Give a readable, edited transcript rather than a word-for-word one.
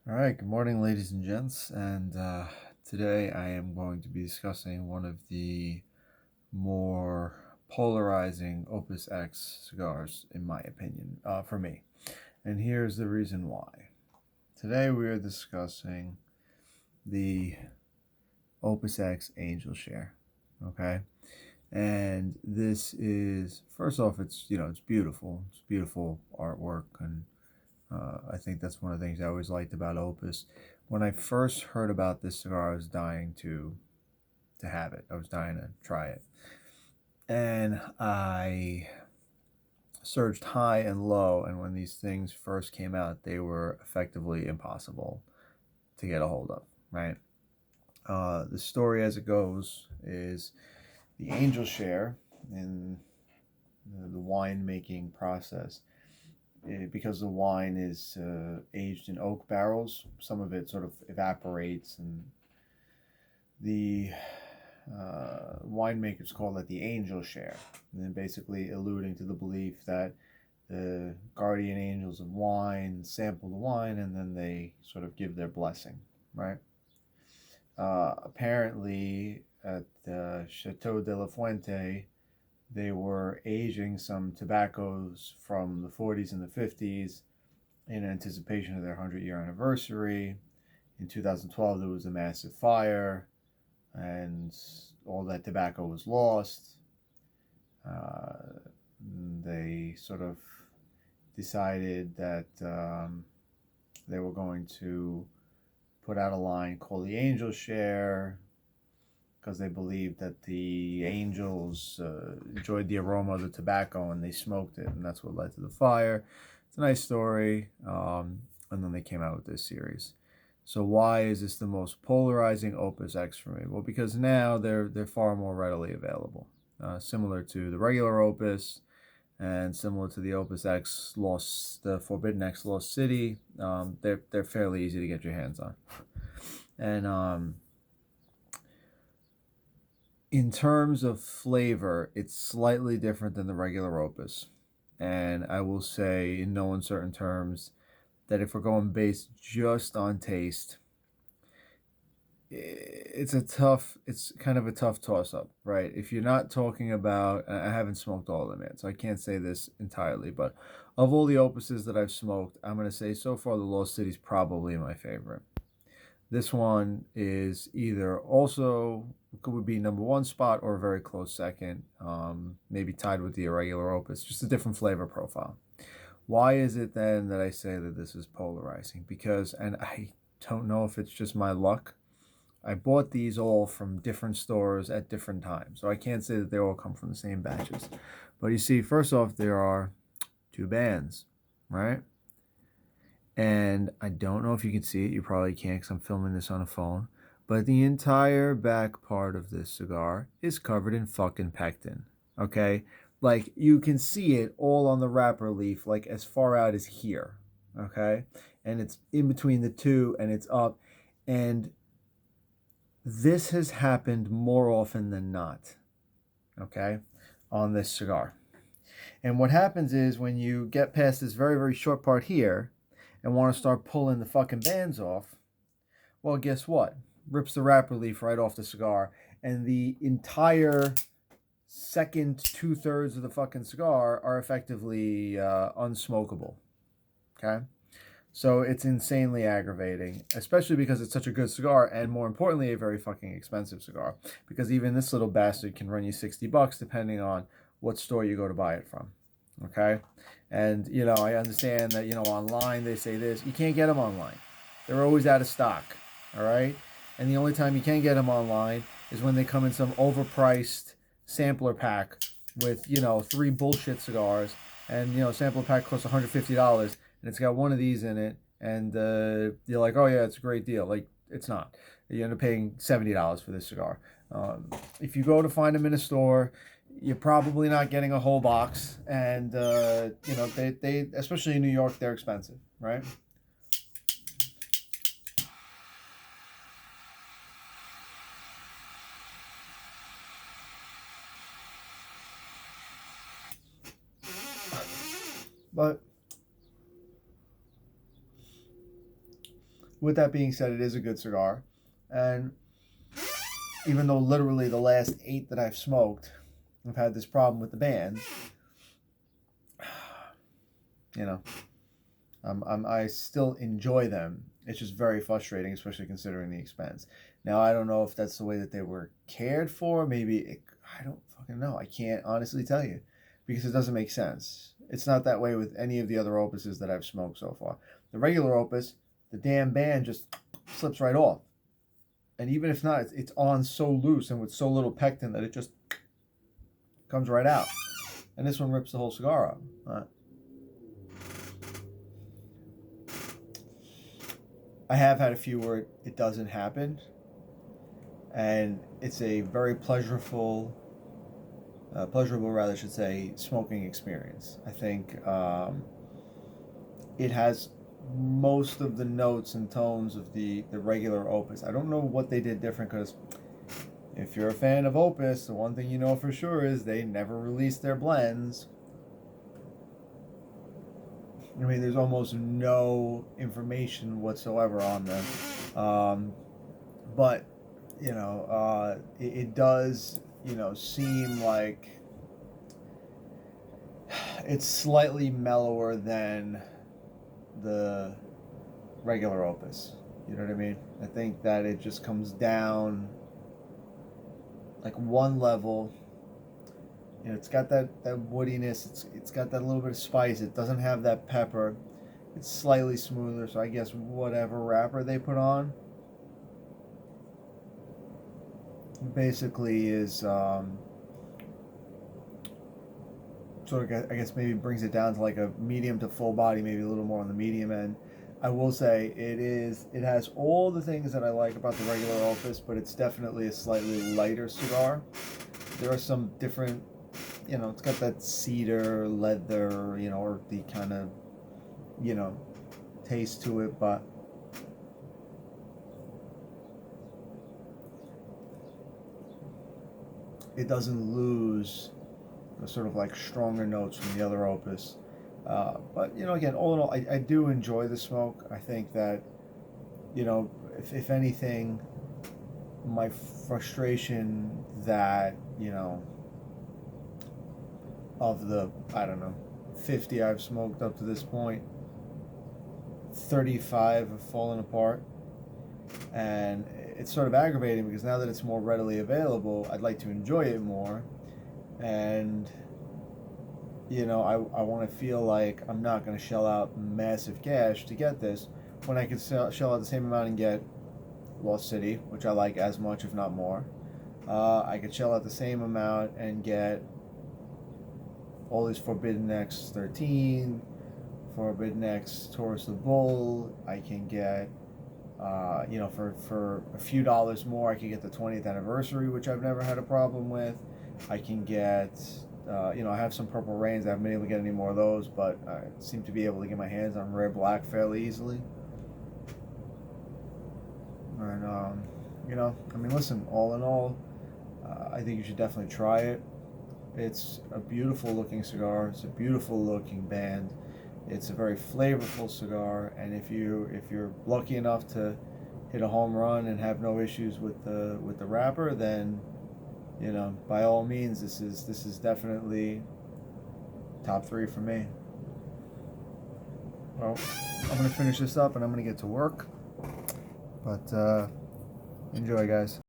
All right, good morning, ladies and gents. And today I am going to be discussing one of the more polarizing Opus X cigars, in my opinion, for me. And here's the reason why. Today we are discussing the Opus X Angel Share. Okay. And this is, first off, it's beautiful. It's beautiful artwork, and I think that's one of the things I always liked about Opus. When I first heard about this cigar, I was dying to have it. I was dying to try it, and I searched high and low. And when these things first came out, they were effectively impossible to get a hold of. Right. The story, as it goes, is the angel share in the winemaking process. Because the wine is aged in oak barrels, some of it sort of evaporates, and the winemakers call it the angel share, and then basically alluding to the belief that the guardian angels of wine sample the wine and then they sort of give their blessing, right? Apparently, at Chateau de la Fuente, they were aging some tobaccos from the 40s and the 50s in anticipation of their 100-year anniversary. In 2012, there was a massive fire, and all that tobacco was lost. Uh, they sort of decided that they were going to put out a line called the Angel Share because they believed that the angels enjoyed the aroma of the tobacco and they smoked it, and that's what led to the fire. It's a nice story, and then they came out with this series. So why is this the most polarizing Opus X for me? Well, because now they're far more readily available, similar to the regular Opus, and similar to the Opus X Lost, the Forbidden X Lost City. They're fairly easy to get your hands on, and in terms of flavor, it's slightly different than the regular Opus. And I will say, in no uncertain terms, that if we're going based just on taste, it's kind of a tough toss up, right? If you're not talking about, I haven't smoked all of them yet, so I can't say this entirely, but of all the Opuses that I've smoked, I'm going to say so far the Lost City is probably my favorite. This one is either also would be number one spot or a very close second, maybe tied with the irregular Opus, just a different flavor profile. Why is it then that I say that this is polarizing? Because, and I don't know if it's just my luck, I bought these all from different stores at different times. So I can't say that they all come from the same batches. But you see, first off, there are two bands, right? And I don't know if you can see it. You probably can't because I'm filming this on a phone. But the entire back part of this cigar is covered in fucking pectin. Okay? Like, you can see it all on the wrapper leaf, like as far out as here. Okay? And it's in between the two and it's up. And this has happened more often than not. Okay? On this cigar. And what happens is when you get past this very, very short part here and want to start pulling the fucking bands off, well, guess what? Rips the wrapper leaf right off the cigar, and the entire second 2/3 of the fucking cigar are effectively unsmokable. Okay? So it's insanely aggravating, especially because it's such a good cigar, and more importantly, a very fucking expensive cigar. Because even this little bastard can run you $60 depending on what store you go to buy it from. Okay? And, I understand that, online they say this. You can't get them online. They're always out of stock. All right? And the only time you can get them online is when they come in some overpriced sampler pack with, three bullshit cigars. And, sampler pack costs $150 and it's got one of these in it. And you're like, oh, yeah, it's a great deal. Like, it's not. You end up paying $70 for this cigar. If you go to find them in a store, you're probably not getting a whole box, and they especially in New York, they're expensive, right? But with that being said, it is a good cigar. And even though literally the last 8 that I've smoked, I've had this problem with the band, you know, I still enjoy them. It's just very frustrating, especially considering the expense. Now, I don't know if that's the way that they were cared for. I don't fucking know. I can't honestly tell you because it doesn't make sense. It's not that way with any of the other Opuses that I've smoked so far. The regular Opus, the damn band just slips right off. And even if not, it's on so loose and with so little pectin that it just comes right out. And this one rips the whole cigar up. I have had a few where it doesn't happen, and it's a very pleasurable rather, I should say, smoking experience. I think it has most of the notes and tones of the regular Opus. I don't know what they did different, because if you're a fan of Opus, the one thing you know for sure is they never release their blends. I mean, there's almost no information whatsoever on them. But, it does, seem like it's slightly mellower than the regular Opus. You know what I mean? I think that it just comes down like one level. It's got that woodiness. It's got that little bit of spice. It doesn't have that pepper. It's slightly smoother. So I guess whatever wrapper they put on basically is sort of, I guess, maybe brings it down to like a medium to full body, maybe a little more on the medium end. I will say it has all the things that I like about the regular Opus, but it's definitely a slightly lighter cigar. There are some different, it's got that cedar, leather, earthy kind of, taste to it, but it doesn't lose the sort of like stronger notes from the other Opus. But, again, all in all, I do enjoy the smoke. I think that, if anything, my frustration that, of the, I don't know, 50 I've smoked up to this point, 35 have fallen apart. And it's sort of aggravating because now that it's more readily available, I'd like to enjoy it more. And, I want to feel like I'm not going to shell out massive cash to get this when I could shell out the same amount and get Lost City, which I like as much, if not more. I could shell out the same amount and get all these Forbidden X 13, Forbidden X Taurus the Bull. I can get, for a few dollars more, I can get the 20th anniversary, which I've never had a problem with. I can get, I have some Purple Rains. I haven't been able to get any more of those, but I seem to be able to get my hands on Rare Black fairly easily. And, I mean, listen, all in all, I think you should definitely try it. It's a beautiful looking cigar. It's a beautiful looking band. It's a very flavorful cigar, and if you're lucky enough to hit a home run and have no issues with the wrapper, then by all means, this is definitely top 3 for me. Well, I'm gonna finish this up and I'm gonna get to work. But enjoy, guys.